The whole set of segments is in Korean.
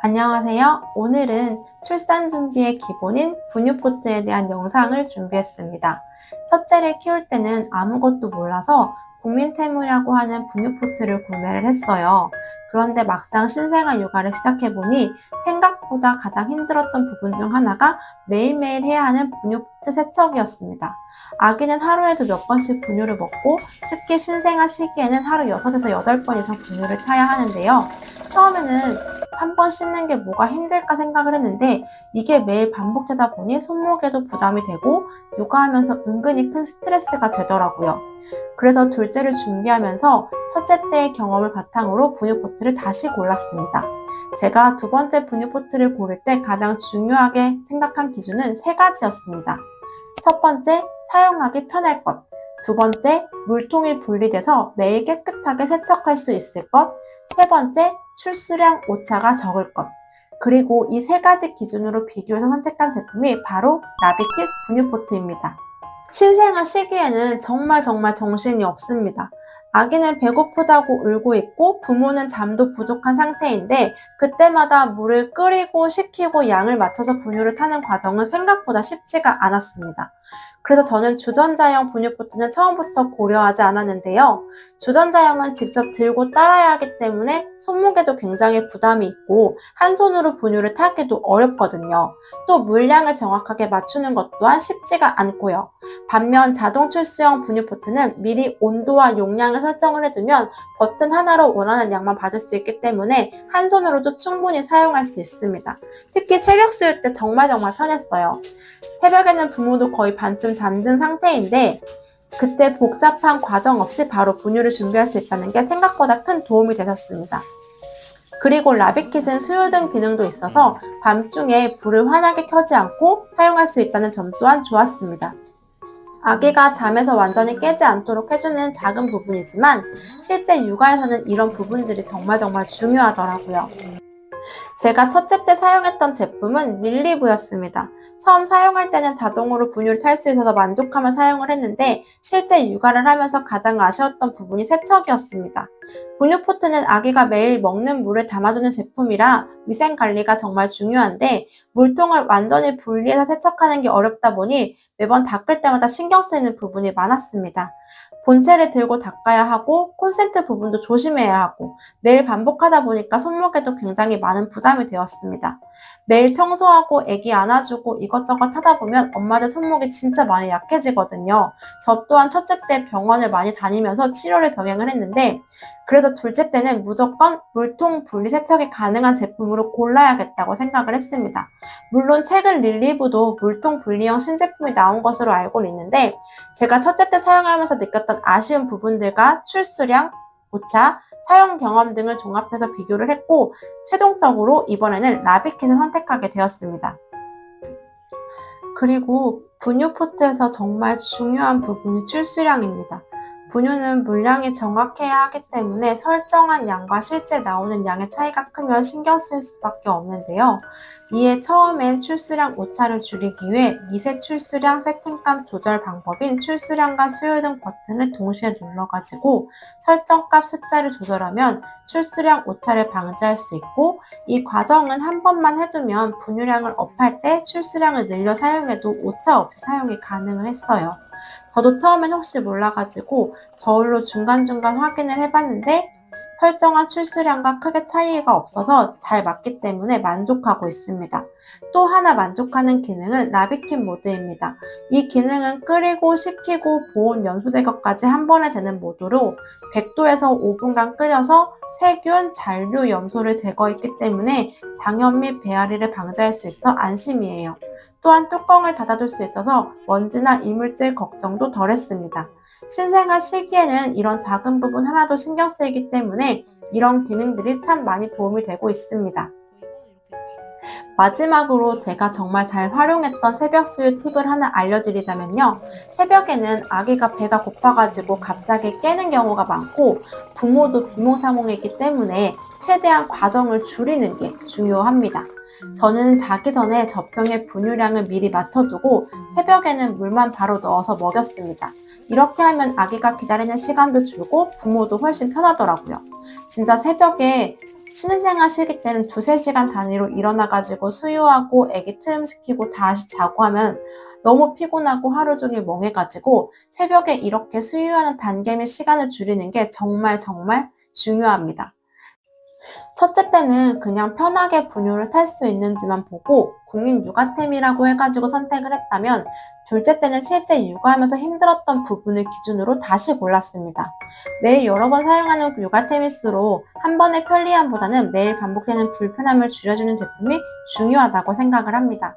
안녕하세요. 오늘은 출산 준비의 기본인 분유포트에 대한 영상을 준비했습니다. 첫째를 키울 때는 아무것도 몰라서 국민템이라고 하는 분유포트를 구매를 했어요. 그런데 막상 신생아 육아를 시작해보니 생각보다 가장 힘들었던 부분 중 하나가 매일매일 해야 하는 분유포트 세척이었습니다. 아기는 하루에도 몇 번씩 분유를 먹고 특히 신생아 시기에는 하루 6에서 8번 이상 분유를 타야 하는데요. 처음에는 한 번 씻는 게 뭐가 힘들까 생각을 했는데 이게 매일 반복되다 보니 손목에도 부담이 되고 육아하면서 은근히 큰 스트레스가 되더라고요. 그래서 둘째를 준비하면서 첫째 때의 경험을 바탕으로 분유포트를 다시 골랐습니다. 제가 두 번째 분유포트를 고를 때 가장 중요하게 생각한 기준은 세 가지였습니다. 첫 번째, 사용하기 편할 것. 두 번째, 물통이 분리돼서 매일 깨끗하게 세척할 수 있을 것. 세 번째, 출수량 오차가 적을 것. 그리고 이 세 가지 기준으로 비교해서 선택한 제품이 바로 라비킷 분유포트입니다. 신생아 시기에는 정말 정신이 없습니다. 아기는 배고프다고 울고 있고 부모는 잠도 부족한 상태인데 그때마다 물을 끓이고 식히고 양을 맞춰서 분유를 타는 과정은 생각보다 쉽지가 않았습니다. 그래서 저는 주전자형 분유포트는 처음부터 고려하지 않았는데요. 주전자형은 직접 들고 따라야 하기 때문에 손목에도 굉장히 부담이 있고 한 손으로 분유를 타기도 어렵거든요. 또 물량을 정확하게 맞추는 것 또한 쉽지가 않고요. 반면 자동 출수형 분유포트는 미리 온도와 용량을 설정을 해두면 버튼 하나로 원하는 양만 받을 수 있기 때문에 한 손으로도 충분히 사용할 수 있습니다. 특히 새벽 수유 때 정말 편했어요. 새벽에는 부모도 거의 반쯤 잠든 상태인데 그때 복잡한 과정 없이 바로 분유를 준비할 수 있다는 게 생각보다 큰 도움이 되셨습니다. 그리고 라비킷은 수유 등 기능도 있어서 밤중에 불을 환하게 켜지 않고 사용할 수 있다는 점 또한 좋았습니다. 아기가 잠에서 완전히 깨지 않도록 해주는 작은 부분이지만 실제 육아에서는 이런 부분들이 정말 중요하더라고요. 제가 첫째 때 사용했던 제품은 릴리브였습니다. 처음 사용할 때는 자동으로 분유를 탈 수 있어서 만족하며 사용을 했는데 실제 육아를 하면서 가장 아쉬웠던 부분이 세척이었습니다. 분유포트는 아기가 매일 먹는 물을 담아주는 제품이라 위생관리가 정말 중요한데 물통을 완전히 분리해서 세척하는 게 어렵다 보니 매번 닦을 때마다 신경 쓰이는 부분이 많았습니다. 본체를 들고 닦아야 하고 콘센트 부분도 조심해야 하고 매일 반복하다 보니까 손목에도 굉장히 많은 부담이 되었습니다. 매일 청소하고 아기 안아주고 이것저것 하다 보면 엄마들 손목이 진짜 많이 약해지거든요. 저 또한 첫째 때 병원을 많이 다니면서 치료를 병행을 했는데 그래서 둘째 때는 무조건 물통 분리 세척이 가능한 제품으로 골라야겠다고 생각을 했습니다. 물론 최근 릴리브도 물통 분리형 신제품이 나온 것으로 알고 있는데 제가 첫째 때 사용하면서 느꼈던 아쉬운 부분들과 출수량, 오차, 사용 경험 등을 종합해서 비교를 했고 최종적으로 이번에는 라비킷을 선택하게 되었습니다. 그리고 분유포트에서 정말 중요한 부분이 출수량입니다. 분유는 물량이 정확해야 하기 때문에 설정한 양과 실제 나오는 양의 차이가 크면 신경 쓸 수밖에 없는데요. 이에 처음엔 출수량 오차를 줄이기 위해 미세 출수량 세팅값 조절 방법인 출수량과 수요 등 버튼을 동시에 눌러가지고 설정값 숫자를 조절하면 출수량 오차를 방지할 수 있고 이 과정은 한 번만 해두면 분유량을 업할 때 출수량을 늘려 사용해도 오차 없이 사용이 가능을 했어요. 저도 처음엔 혹시 몰라가지고 저울로 중간중간 확인을 해봤는데 설정한 출수량과 크게 차이가 없어서 잘 맞기 때문에 만족하고 있습니다. 또 하나 만족하는 기능은 라비킷 모드입니다. 이 기능은 끓이고 식히고 보온 연소 제거까지 한 번에 되는 모드로 100도에서 5분간 끓여서 세균, 잔류, 염소를 제거했기 때문에 장염 및 배앓이를 방지할 수 있어 안심이에요. 또한 뚜껑을 닫아둘 수 있어서 먼지나 이물질 걱정도 덜했습니다. 신생아 시기에는 이런 작은 부분 하나도 신경 쓰이기 때문에 이런 기능들이 참 많이 도움이 되고 있습니다. 마지막으로 제가 정말 잘 활용했던 새벽 수유 팁을 하나 알려드리자면요. 새벽에는 아기가 배가 고파가지고 갑자기 깨는 경우가 많고 부모도 비몽사몽이기 때문에 최대한 과정을 줄이는 게 중요합니다. 저는 자기 전에 젖병에 분유량을 미리 맞춰두고 새벽에는 물만 바로 넣어서 먹였습니다. 이렇게 하면 아기가 기다리는 시간도 줄고 부모도 훨씬 편하더라고요. 진짜 새벽에 쉬는 생활 시기 때는 2-3시간 단위로 일어나가지고 수유하고 애기 트림시키고 다시 자고 하면 너무 피곤하고 하루 종일 멍해가지고 새벽에 이렇게 수유하는 단계 및 시간을 줄이는 게 정말 중요합니다. 첫째 때는 그냥 편하게 분유를 탈 수 있는지만 보고 국민 육아템이라고 해가지고 선택을 했다면 둘째 때는 실제 육아하면서 힘들었던 부분을 기준으로 다시 골랐습니다. 매일 여러 번 사용하는 육아템일수록 한 번의 편리함보다는 매일 반복되는 불편함을 줄여주는 제품이 중요하다고 생각을 합니다.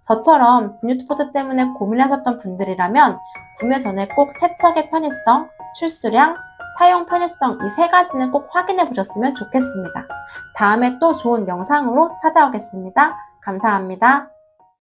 저처럼 분유포트 때문에 고민하셨던 분들이라면 구매 전에 꼭 세척의 편의성, 출수량, 사용 편의성 이 3가지는 꼭 확인해 보셨으면 좋겠습니다. 다음에 또 좋은 영상으로 찾아오겠습니다. 감사합니다.